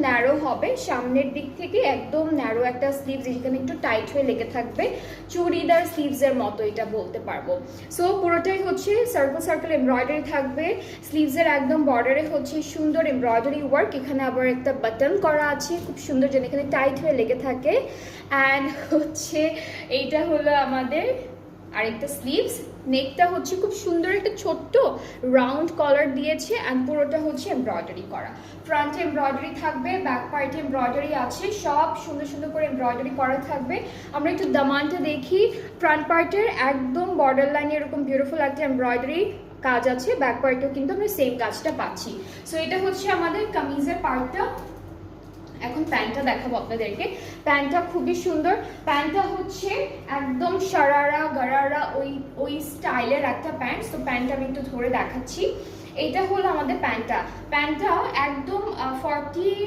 Narrow হবে, সামনের দিক থেকে একদম ন্যারো একটা স্লিভস, যেখানে একটু টাইট হয়ে লেগে থাকবে, চুড়িদার স্লিভসের মতো এটা বলতে পারবো। সো পুরোটাই হচ্ছে সার্কেল সার্কেল এমব্রয়ডারি থাকবে, স্লিভসের একদম বর্ডারে হচ্ছে সুন্দর এমব্রয়ডারি ওয়ার্ক, এখানে আবার একটা বাটন করা আছে খুব সুন্দর, যেন এখানে টাইট হয়ে লেগে থাকে। অ্যান্ড হচ্ছে এইটা হলো আমাদের আরেকটা স্লিভস, নেকটা হচ্ছে খুব সুন্দর একটা ছোট্ট রাউন্ড কলার দিয়েছে, অ্যান্ড পুরোটা হচ্ছে এমব্রয়ডারি করা, ফ্রন্টে এমব্রয়ডারি থাকবে, ব্যাক পার্টে এমব্রয়ডারি আছে, সব সুন্দর সুন্দর করে এমব্রয়ডারি করা থাকবে। আমরা একটু দামানটা দেখি, ফ্রন্ট পার্টের একদম বর্ডার লাইনে এরকম বিউটিফুল একটা এমব্রয়ডারি কাজ আছে, ব্যাক পার্টেও কিন্তু আমরা সেম কাজটা পাচ্ছি। সো এটা হচ্ছে আমাদের কামিজের পার্টটা। এখন প্যান্টটা দেখাবো আপনাদেরকে। প্যান্টটা খুবই সুন্দর, প্যান্টটা হচ্ছে একদম সারারা গারারা ওই স্টাইলের একটা প্যান্ট। তো প্যান্টটা আমি একটু ধরে দেখাচ্ছি, এটা হলো আমাদের প্যান্টটা একদম 40